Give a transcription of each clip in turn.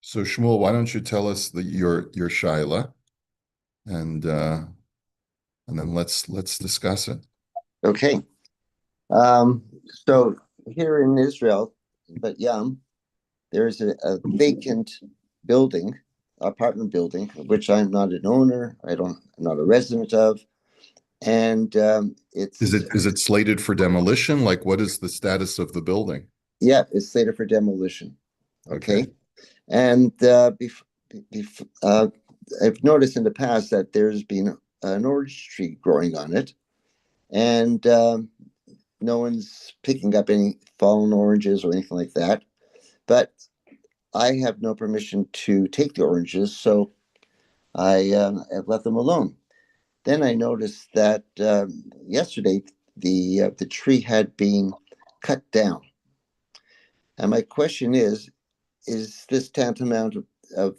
So Shmuel, why don't you tell us your shaila and then let's discuss it. Okay. Um, so here in Israel, but there's a vacant building, apartment building, which I'm not an owner. I'm not a resident of, and Is it slated for demolition? Like, what is the status of the building? yeah, it's slated for demolition. Okay. Okay, and I've noticed in the past that there's been an orange tree growing on it, and no one's picking up any fallen oranges or anything like that. But I have no permission to take the oranges, so I've left them alone. Then I noticed that yesterday the tree had been cut down, and my question is this tantamount of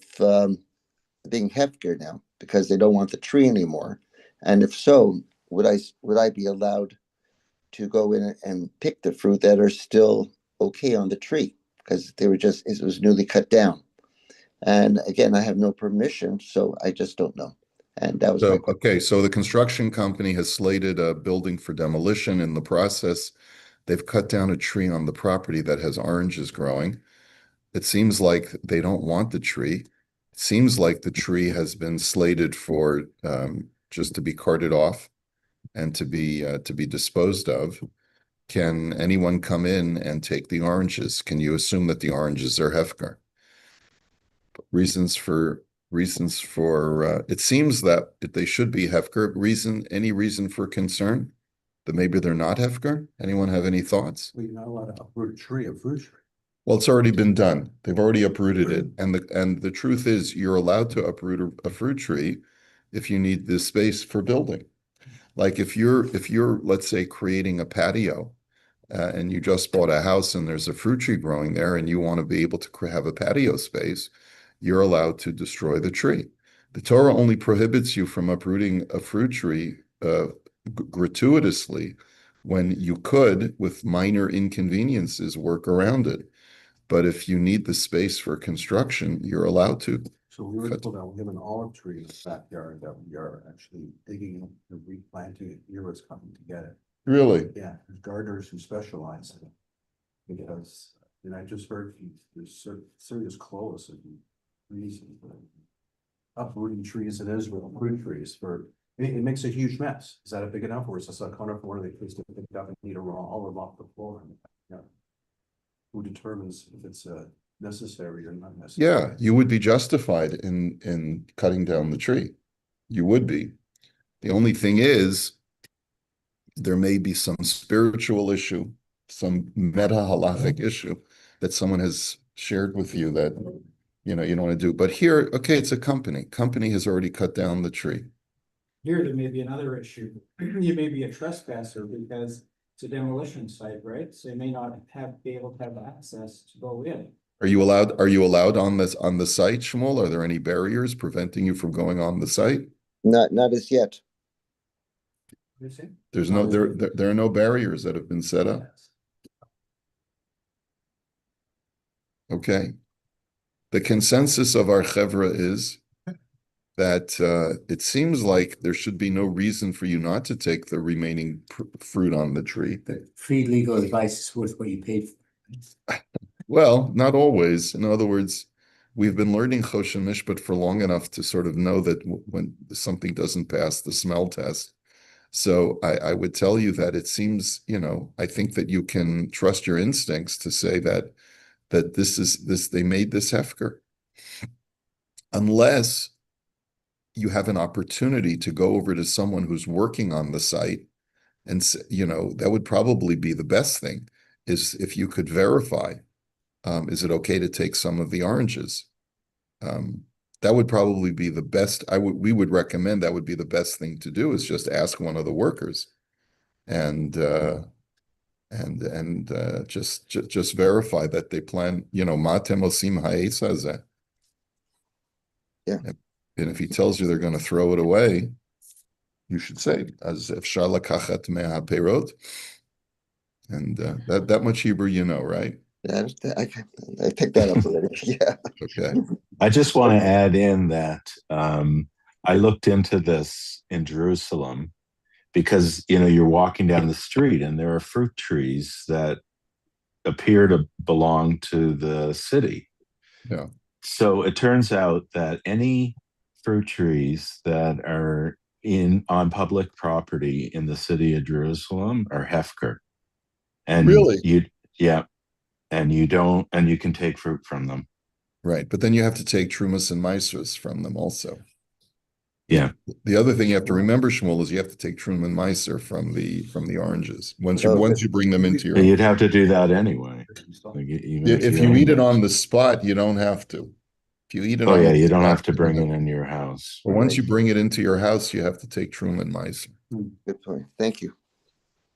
being Hefker now because they don't want the tree anymore? And if so, would I be allowed to go in and pick the fruit that are still okay on the tree because it was newly cut down? And again, I have no permission, so I just don't know. And that was my So, question. okay, so the construction company has slated a building for demolition. In the process, they've cut down a tree on the property that has oranges growing. It seems like they don't want the tree. It seems like the tree has been slated for just to be carted off and to be disposed of. Can anyone come in and take the oranges? Can you assume that the oranges are Hefker? Reasons for it seems that they should be Hefker. Any reason for concern that maybe they're not Hefker? Anyone have any thoughts? Well, you're not allowed to uproot a fruit tree. Well, it's already been done. They've already uprooted it. And the truth is you're allowed to uproot a fruit tree if you need this space for building. Like if you're let's say creating a patio and you just bought a house and there's a fruit tree growing there and you want to be able to have a patio space, you're allowed to destroy the tree. The Torah only prohibits you from uprooting a fruit tree gratuitously when you could, with minor inconveniences, work around it. But if you need the space for construction, you're allowed to. So we were told that we have an olive tree in the backyard that we are actually digging up and replanting it. Year's coming to get it. Really? Yeah, there's gardeners who specialize in it. Because, and I just heard there's serious clause and reasons for uprooting trees in Israel, fruit trees it makes a huge mess. Is that a big enough, or is this a corner for one of the trees to pick up and need a raw olive off the floor? Yeah. Who determines if it's necessary or not necessary? Yeah, you would be justified in cutting down the tree. You would be. The only thing is, there may be some spiritual issue, some meta halachic issue that someone has shared with you that you don't want to do. But here, okay, it's a company. Company has already cut down the tree. Here, there may be another issue. You may be a trespasser because it's a demolition site, right? So you may not be able to have access to go in. Are you allowed on the site, Shmuel? Are there any barriers preventing you from going on the site? Not as yet. You see? There are no barriers that have been set up. Okay. The consensus of our chevra is that it seems like there should be no reason for you not to take the remaining fruit on the tree. But free legal advice is worth what you paid for. Well, not always. In other words, we've been learning Choshen Mishpat for long enough to sort of know that when something doesn't pass the smell test. So I would tell you that it seems, I think that you can trust your instincts to say that they made this hefker. Unless you have an opportunity to go over to someone who's working on the site and, that would probably be the best thing, is if you could verify, is it okay to take some of the oranges? That would probably be the best. We would recommend that would be the best thing to do, is just ask one of the workers and just verify that they plan, matem osim ha'etz hazeh. Yeah. And if he tells you they're going to throw it away, you should say, as if shalakachat meha perot. And that much Hebrew, right? Yeah, I picked that up already. Yeah. Okay. I just want to add in that I looked into this in Jerusalem because you're walking down the street and there are fruit trees that appear to belong to the city. Yeah. So it turns out that any fruit trees that are on public property in the city of Jerusalem are hefker. And Really? yeah, and you can take fruit from them. Right. But then you have to take Trumas and Meisers from them also. Yeah. The other thing you have to remember, Shmuel, is you have to take Trum and Meiser from the oranges once you Okay. once you bring them into your You'd home. have to do that anyway. Like, even If you eat it on the spot, you don't have to. If you eat it Oh on yeah, the you don't spot, have to bring it in your house. But once Right. you bring it into your house, you have to take Trum and Meiser. Good point. Thank you.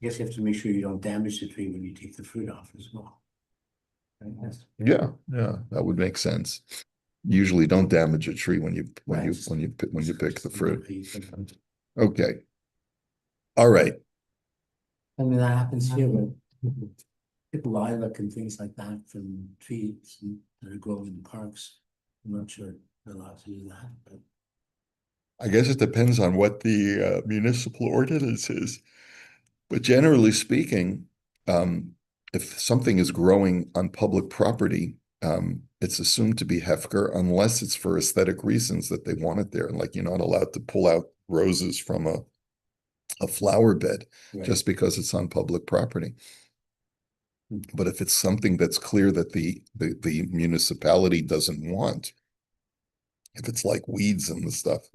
I guess you have to make sure you don't damage the tree when you take the fruit off as well. Yeah, that would make sense. Usually don't damage a tree when you pick the fruit. Okay. All right. I mean, that happens here with people lilac and things like that from trees that are growing in parks. I'm not sure they're allowed to do that, but I guess it depends on what the municipal ordinance is. But generally speaking, if something is growing on public property, it's assumed to be Hefker unless it's for aesthetic reasons that they want it there. Like you're not allowed to pull out roses from a flower bed just because it's on public property. But if it's something that's clear that the municipality doesn't want, if it's like weeds and the stuff,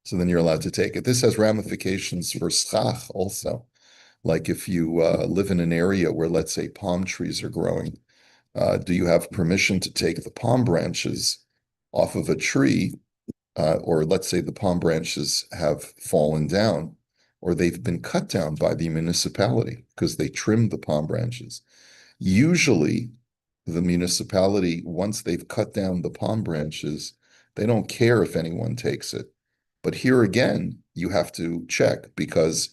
so then you're allowed to take it. This has ramifications for schach also. Like if you live in an area where, let's say, palm trees are growing, do you have permission to take the palm branches off of a tree? Or let's say the palm branches have fallen down or they've been cut down by the municipality because they trimmed the palm branches. Usually, the municipality, once they've cut down the palm branches, they don't care if anyone takes it. But here again, you have to check because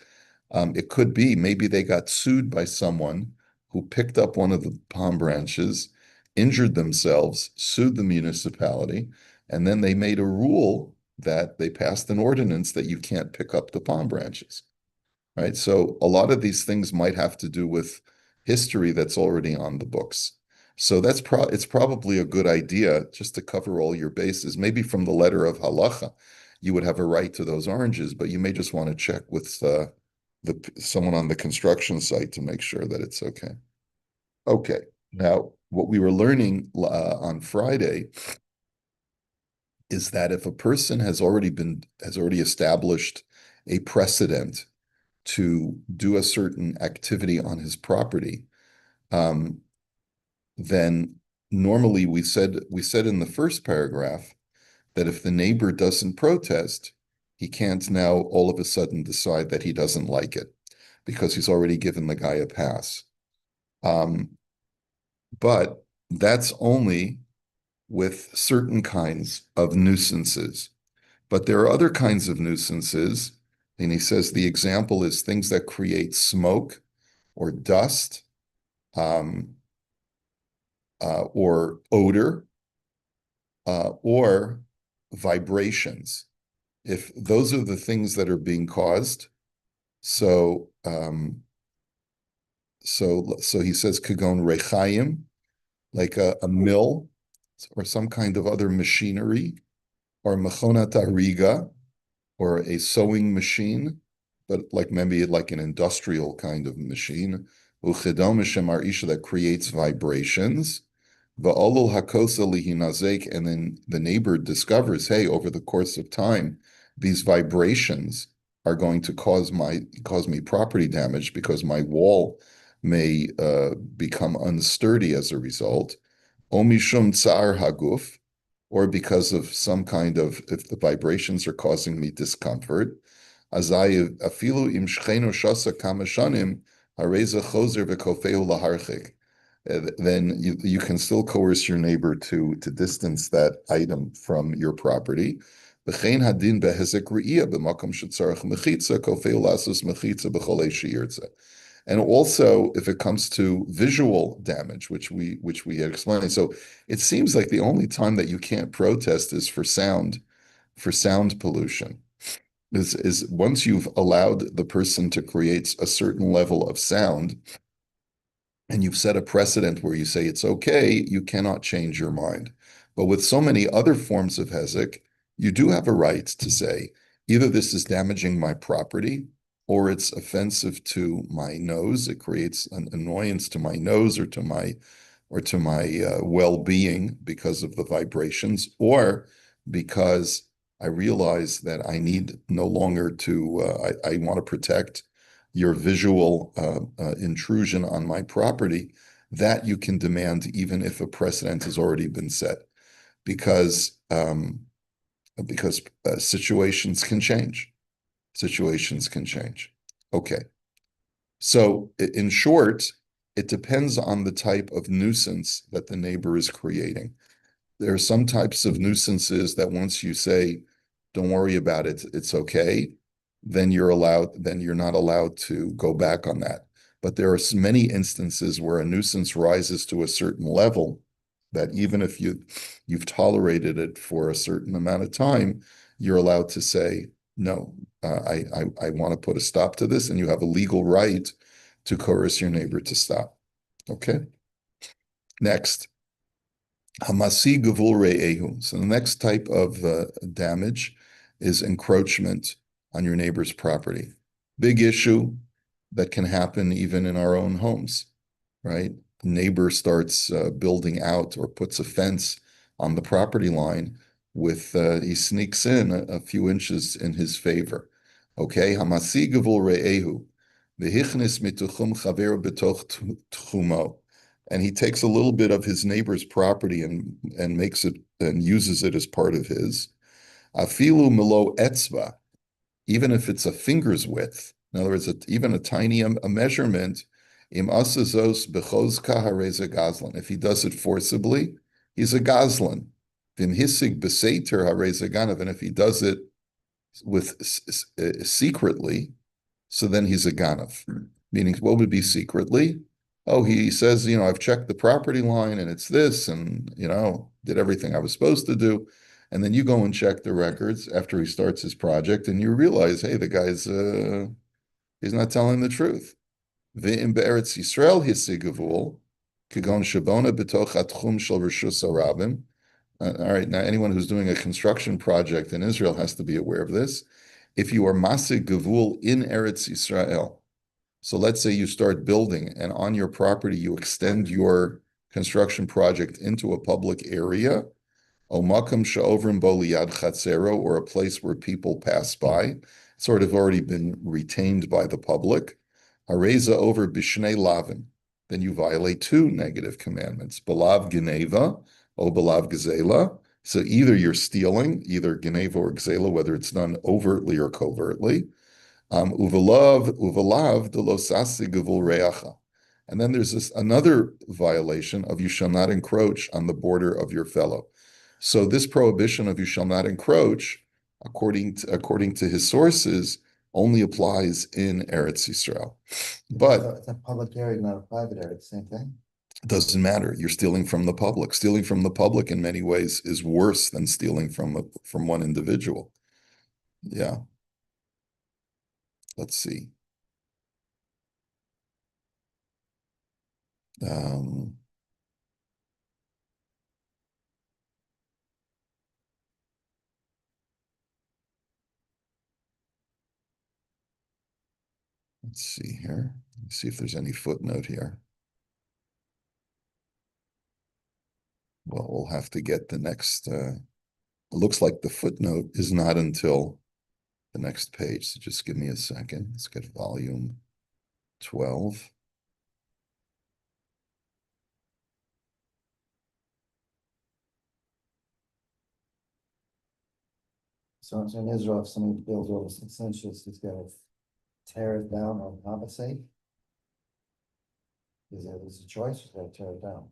it could be maybe they got sued by someone who picked up one of the palm branches, injured themselves, sued the municipality, and then they made a rule that they passed an ordinance that you can't pick up the palm branches. Right. So a lot of these things might have to do with history that's already on the books. So it's probably a good idea just to cover all your bases. Maybe from the letter of halacha, you would have a right to those oranges, but you may just want to check with someone on the construction site to make sure that it's okay. Okay. Now, what we were learning on Friday is that if a person has already established a precedent to do a certain activity on his property, then normally we said in the first paragraph that if the neighbor doesn't protest, he can't now all of a sudden decide that he doesn't like it because he's already given the guy a pass. But that's only with certain kinds of nuisances. But there are other kinds of nuisances, and he says the example is things that create smoke or dust, or odor, or vibrations. If those are the things that are being caused, so he says kagon rechayim, like a mill or some kind of other machinery, or mechonat ariga, or a sewing machine, but like maybe like an industrial kind of machine, uchedom isha that creates vibrations. Va'olul hakosa lihinazek, and then the neighbor discovers, hey, over the course of time, these vibrations are going to cause me property damage because my wall may become unsturdy as a result. Omishum tsar haguf, or because of some kind of, if the vibrations are causing me discomfort. Azai afilu im shcheno shasa kamashanim hareza chozer v'kofeu laharchik. Then you can still coerce your neighbor to distance that item from your property. V'chein hadin behezek re'iyah b'makom shetzarach mechitza kofeu lasus mechitza b'cholei she'yirtza. And also if it comes to visual damage, which we had explained. So it seems like the only time that you can't protest is for sound pollution. Is once you've allowed the person to create a certain level of sound and you've set a precedent where you say it's okay, you cannot change your mind. But with so many other forms of hezek, you do have a right to say either this is damaging my property or it's offensive to my nose. It creates an annoyance to my nose or to my well-being because of the vibrations, or because I realize that I need no longer to. I want to protect your visual intrusion on my property. That you can demand even if a precedent has already been set, because situations can change. Situations can change. Okay. So in short, it depends on the type of nuisance that the neighbor is creating. There are some types of nuisances that once you say, don't worry about it, it's okay, then you're not allowed to go back on that. But there are many instances where a nuisance rises to a certain level that even if you've tolerated it for a certain amount of time, you're allowed to say, no, I want to put a stop to this, and you have a legal right to coerce your neighbor to stop. Okay. Next, hamasi gavul re'ehu. So the next type of damage is encroachment on your neighbor's property. Big issue that can happen even in our own homes, right? Neighbor starts building out or puts a fence on the property line he sneaks in a few inches in his favor. Okay, hamasi gavul re'ehu, v'hichnis mituchum chaver betoch tchumo, and he takes a little bit of his neighbor's property and makes it and uses it as part of his. Afilu milo etzva, even if it's a finger's width. In other words, even a tiny a measurement. Im asazos bechozka hareza gazlan. If he does it forcibly, he's a gazlan. Vim hisig beseter hareza ganav. And if he does it with secretly, so then he's a ganav. Meaning, what would be secretly? Oh, he says, I've checked the property line and it's this, and did everything I was supposed to do. And then you go and check the records after he starts his project, and you realize, hey, the guy's he's not telling the truth. Ve'im be'eretz Yisrael hisigavul, kagon shabona b'toch atchum shel reshus harabim. All right, now anyone who's doing a construction project in Israel has to be aware of this. If you are masig gavul in Eretz Yisrael, so let's say you start building and on your property you extend your construction project into a public area, o makom she'ovrim bo liyad chatzero, or a place where people pass by, sort of already been retained by the public. Hareza over bishnei lavin, then you violate two negative commandments: belav geneva, o belav gzela. So either you're stealing, either geneva or gzela, whether it's done overtly or covertly. Uvalav de losasi gavul reacha. And then there's another violation of you shall not encroach on the border of your fellow. So this prohibition of you shall not encroach, according to his sources, only applies in Eretz Yisrael. But it's a public area, not a private area, it's the same thing. it doesn't matter. You're stealing from the public. Stealing from the public in many ways is worse than stealing from one individual. Yeah. Let's see. Let's see here. Let's see if there's any footnote here. Well, we'll have to get the next. It looks like the footnote is not until the next page. So just give me a second. Let's get volume 12. So in Israel, if somebody builds over 6 inches, he's got to tear it down or compensate? Is it a choice, he's got to tear it down?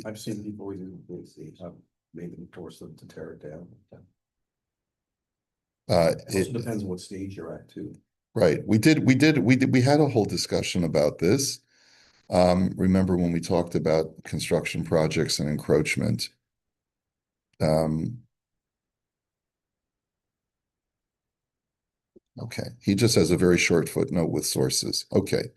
I've seen people using they have made them force them to tear it down. It it, also depends on what stage you're at too. right. We had a whole discussion about this. Remember when we talked about construction projects and encroachment? Okay, he just has a very short footnote with sources. Okay,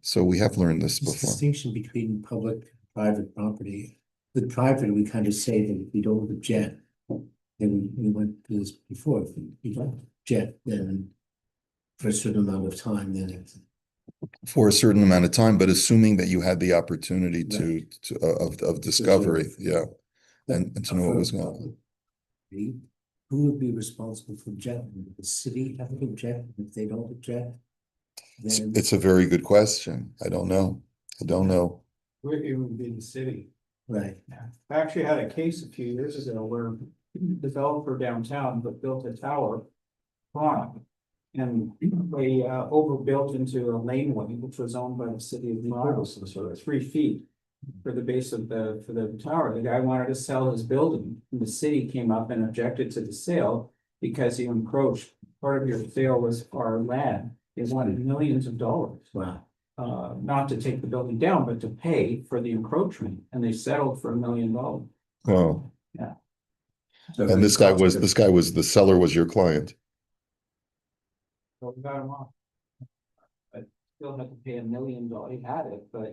so we have learned this This before. distinction between public and private property. With private, we kind of say that if we don't object, then we went through this before, if we don't object, then for a certain amount of time, then it's. For a certain amount of time, but assuming that you had the opportunity of discovery, yeah, and to know what was going on. Who would be responsible for objecting? Would the city have to object? If they don't object, then It's a very good question. I don't know. I don't know. It would be the city. right. I actually had a case a few years ago where a developer downtown but built a tower on it. And they overbuilt into a laneway, which was owned by the city of Toronto, so 3 feet for the base of for the tower. The guy wanted to sell his building, and the city came up and objected to the sale because you encroached. Part of your sale was our land. They wanted millions of dollars. Wow. Not to take the building down, but to pay for the encroachment, and they settled for $1 million. Oh, Yeah. and this guy was the seller was your client. So we got him off. But still had to pay $1 million. He had it, but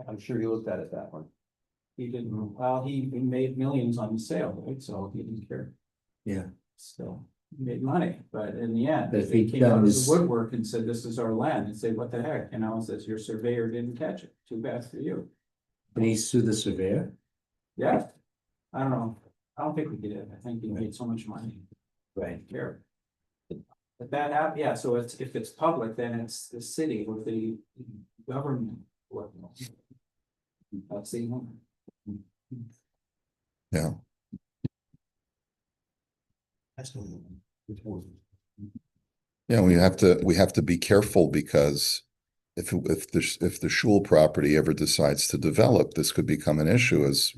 I'm sure you looked at it that one. he didn't, well, he made millions on the sale, right? So he didn't care. Yeah. Still, he made money, but in the end, But if if they he'd came out done of the his- woodwork and said, this is our land, and say, what the heck, you know, says your surveyor didn't catch it, too bad for you. Can he sue the surveyor? Yeah, I don't know, I don't think we did, I think he made so much money. Right. Care. But that happened, yeah, so it's, if it's public, then it's the city or the government. That's the one. Yeah. Yeah, we have to be careful because if the shul property ever decides to develop, this could become an issue as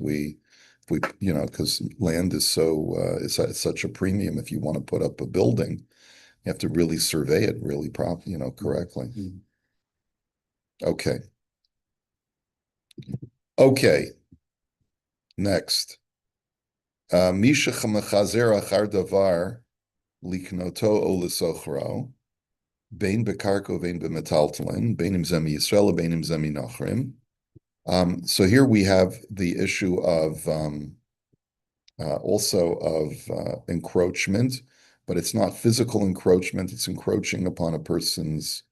because land is so it's at such a premium. If you want to put up a building, you have to really survey it really correctly. Okay. Okay. Next. Misha chamachazer achar davar liknoto o lesochro bein bekarko vein bemetaltalin bein im zemi Yisrael bein im zemi nachrim. So here we have the issue of also of encroachment, but it's not physical encroachment, it's encroaching upon a person's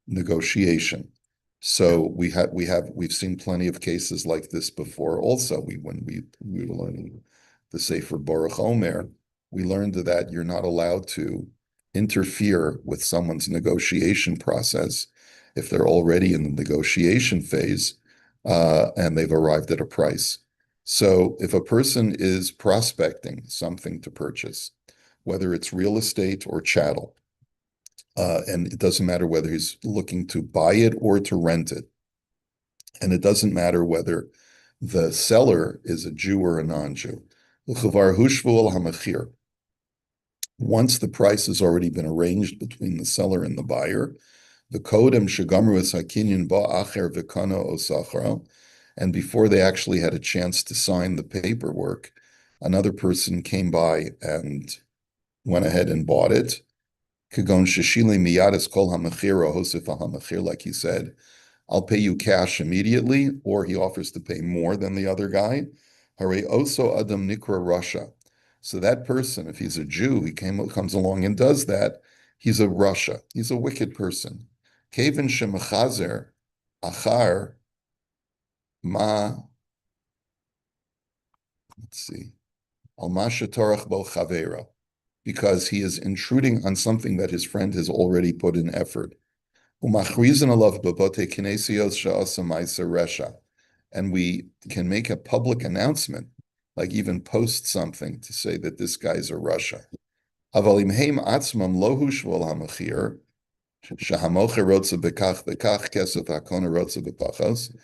negotiation. So we've seen plenty of cases like this before. Also, when we were learning the Sefer Baruch Omer, we learned that you're not allowed to interfere with someone's negotiation process if they're already in the negotiation phase and they've arrived at a price. So if a person is prospecting something to purchase, whether it's real estate or chattel, and it doesn't matter whether he's looking to buy it or to rent it, and it doesn't matter whether the seller is a Jew or a non-Jew. Once the price has already been arranged between the seller and the buyer, the kodem shegamru es hakinyan ba acher v'kana osachra, and before they actually had a chance to sign the paperwork, another person came by and went ahead and bought it. Kagon sheshile miyad es kol hamachir o hosef hamachir, like he said, I'll pay you cash immediately, or he offers to pay more than the other guy. Hare oso adam nikra Russia. So that person, if he's a Jew, he comes along and does that, he's a Russia. He's a wicked person. Kevin shemachazer achar ma. Let's see. Al masha torach bo chavera, because he is intruding on something that his friend has already put in effort. Umachrizin alav babote kinesios sha'asa ma'aser resha, and we can make a public announcement, like even post something to say that this guy's a Russia. Aval imheim atzmam lohu shvol hamachir shahamocher rotza bekach bekach kesef hakona rotza bepachos.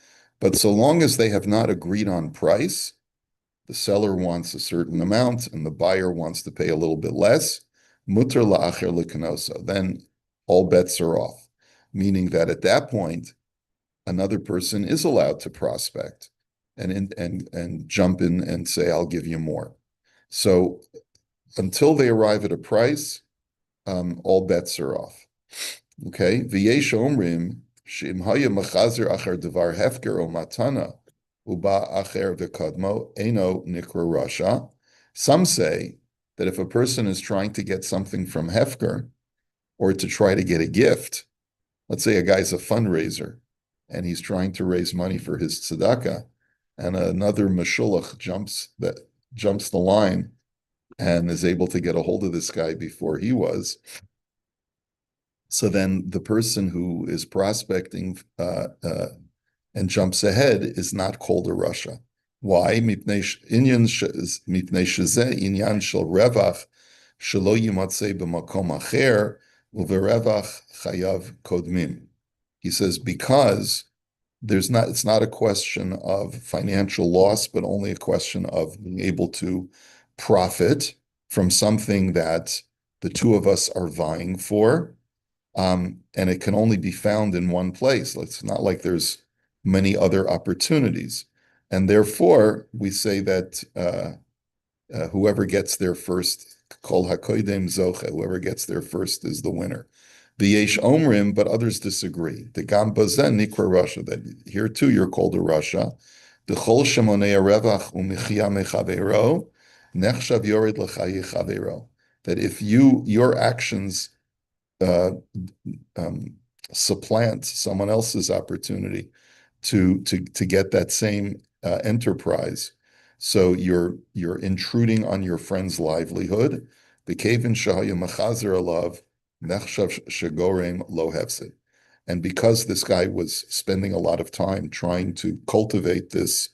But so long as they have not agreed on price, the seller wants a certain amount and the buyer wants to pay a little bit less, mutter la'acher lekanoso, then all bets are off, meaning that at that point, another person is allowed to prospect and jump in and say, I'll give you more. So until they arrive at a price, all bets are off. Okay, v'yesh omrim she'im haya machazer achar devar hefker o matana uba acher v'kadmo eno nikra rasha. Some say that if a person is trying to get something from hefker or to try to get a gift, let's say a guy's a fundraiser and he's trying to raise money for his tzedakah, and another mashulach jumps the line and is able to get a hold of this guy before he was. So then the person who is prospecting and jumps ahead is not called a Russia. Why? Mipnei shezeh inyan shel revach shelo yimatzei b'makom acher uverevach chayav kodmim. He says because it's not a question of financial loss, but only a question of being able to profit from something that the two of us are vying for. And it can only be found in one place. It's not like there's many other opportunities. And therefore, we say that whoever gets there first, kol hakoidem zoche, whoever gets there first is the winner. V'yesh omrim, but others disagree. The gam bazen nikra Russia, that here too you're called a Russia. The chol shemonei revach u'michya mechavero, nechshav yored l'chayi chavero. That if your actions supplant someone else's opportunity to get that same enterprise, so you're intruding on your friend's livelihood. The kevin shahaya machazer alav nechshav shegorem lo hefsid. And because this guy was spending a lot of time trying to cultivate this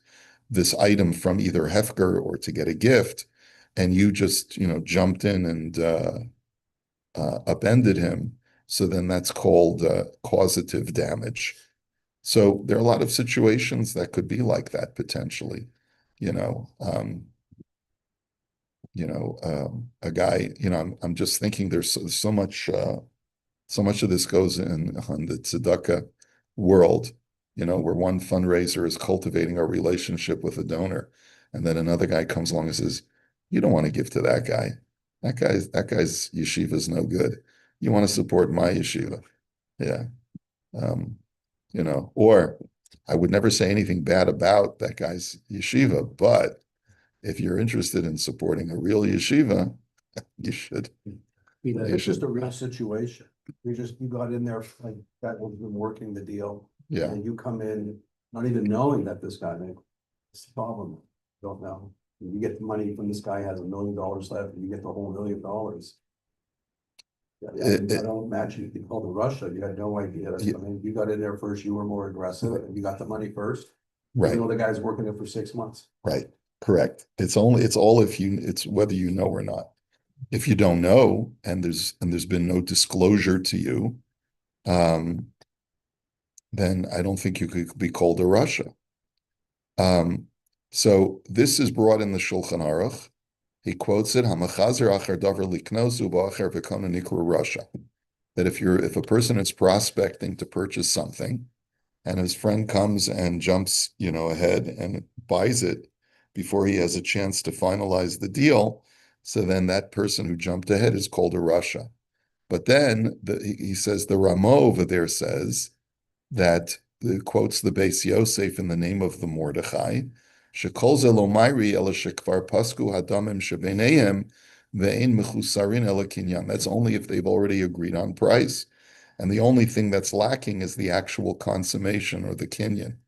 item from either hefker or to get a gift, and you just jumped in and upended him, so then that's called causative damage. So there are a lot of situations that could be like that potentially. A guy. I'm just thinking there's so much of this goes on the tzedakah world. Where one fundraiser is cultivating a relationship with a donor, and then another guy comes along and says, "You don't want to give to that guy. That guy's yeshiva is no good. You want to support my yeshiva." Yeah. Or I would never say anything bad about that guy's yeshiva, but if you're interested in supporting a real yeshiva, you should. It's just a real situation. You got in there like that was been working the deal. Yeah. And you come in not even knowing that this guy made it's the problem. Don't know. You get the money from this guy has $1 million left, and you get the whole $1 million. I don't imagine you called to Russia. You had no idea. I mean, you got in there first. You were more aggressive, and you got the money first. Right. The guy's working there for 6 months. Right. Correct. It's whether you know or not. If you don't know, and there's been no disclosure to you, then I don't think you could be called a Russia. So this is brought in the Shulchan Aruch. He quotes it, "Hamachazer achar davar liknosu ba'acher v'kona nikra Russia." That if a person is prospecting to purchase something, and his friend comes and jumps, ahead and buys it before he has a chance to finalize the deal, so then that person who jumped ahead is called a Russia. But then he says the Ramo over there says that quotes the Beis Yosef in the name of the Mordechai. Shekol ze lo mayri ela shekvar pasku hadamim shebeneihem ve'ein mechusarin ela kinyan. That's only if they've already agreed on price, and the only thing that's lacking is the actual consummation or the kinyan.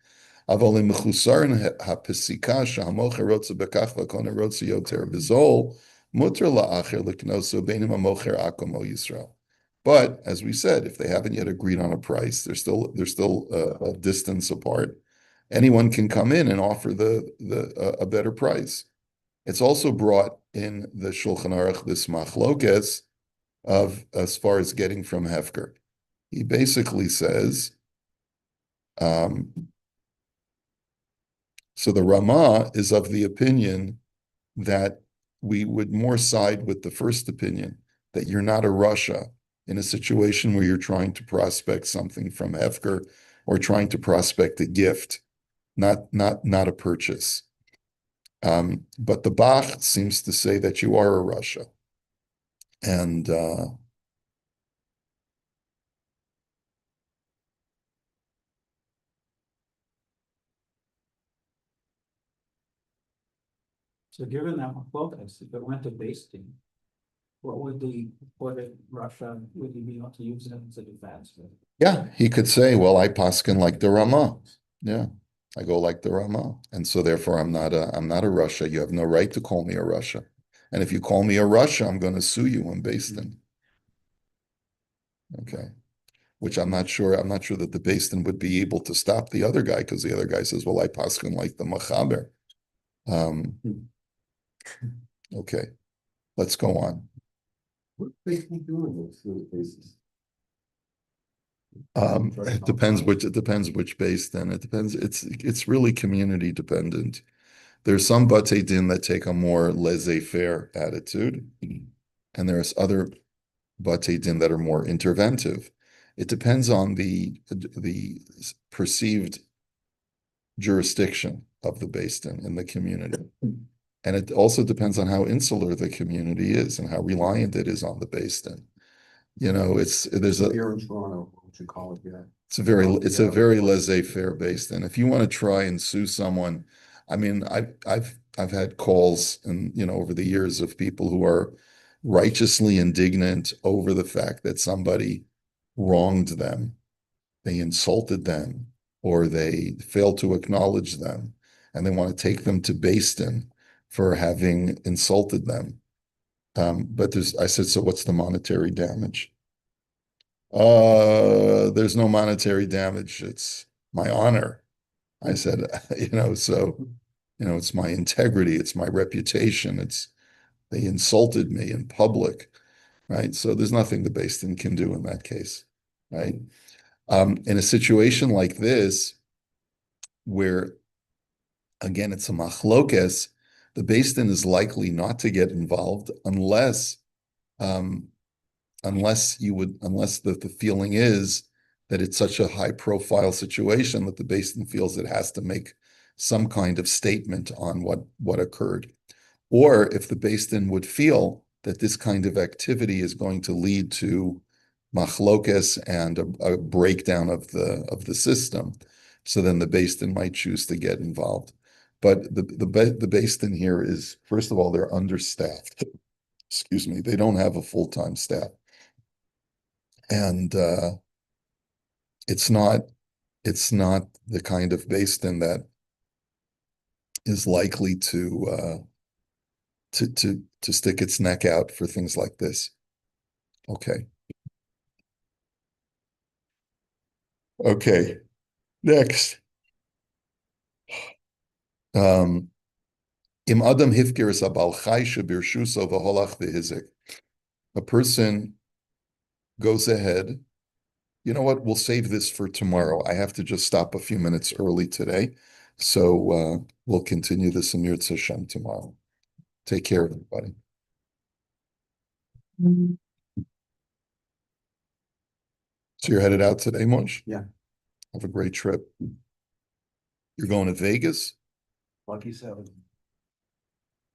Avol im mechusarin hapesika shahamocher rotze bekach v'kona rotze yoter v'zol muter la'acher leknoso beinim hamocher akomo Yisrael. But as we said, if they haven't yet agreed on a price, they're still a distance apart. Anyone can come in and offer a better price. It's also brought in the Shulchan Aruch this machlokes of as far as getting from hefker. He basically says So the Rama is of the opinion that we would more side with the first opinion, that you're not a Russia in a situation where you're trying to prospect something from Hefker or trying to prospect a gift, not a purchase. But the Bach seems to say that you are a Russia. And So given that focus, if it went to basting, what if Russia, would you be able to use it as a defense? yeah, he could say, well, I paskin like the Rama. Yeah, I go like the Rama. And so therefore I'm not a Russia. You have no right to call me a Russia. And if you call me a Russia, I'm going to sue you in Bastin. Okay. Which I'm not sure that the Bastin would be able to stop the other guy, because the other guy says, well, I paskin like the Machaber. Okay, let's go on. What they keep doing those cases? It depends which base then. It depends. It's really community dependent. There's some Batei Din that take a more laissez-faire attitude, and there's other Batei Din that are more interventive. It depends on the perceived jurisdiction of the base din in the community. And it also depends on how insular the community is and how reliant it is on the base din. There's a Here in Toronto, what would you call it, yeah? it's a very laissez-faire based. And if you want to try and sue someone, I mean, I've had calls and over the years of people who are righteously indignant over the fact that somebody wronged them, they insulted them, or they failed to acknowledge them, and they want to take them to Bastin for having insulted them. But I said, so what's the monetary damage? There's no monetary damage. It's my honor. I said, it's my integrity, it's my reputation. They insulted me in public, right? So there's nothing the Beis Din can do in that case, right? In a situation like this, where again it's a machlokes, the Beis Din is likely not to get involved unless the feeling is that it's such a high profile situation that the Beis Din feels it has to make some kind of statement on what occurred. Or if the Beis Din would feel that this kind of activity is going to lead to machlokes and a breakdown of the system, so then the Beis Din might choose to get involved. But the Beis Din here is, first of all, they're understaffed. Excuse me, they don't have a full-time staff. And it's not the kind of Beis Din that is likely to stick its neck out for things like this. Okay. Okay. Next. Im Adam Hifkir is a Balchai Shabirshusov Holach Vehizik. A person goes ahead. You know what? We'll save this for tomorrow. I have to just stop a few minutes early today. So we'll continue this in Yirtzeh Hashem tomorrow. Take care, everybody. So you're headed out today, Moshe? Yeah. Have a great trip. You're going to Vegas? Lucky 7.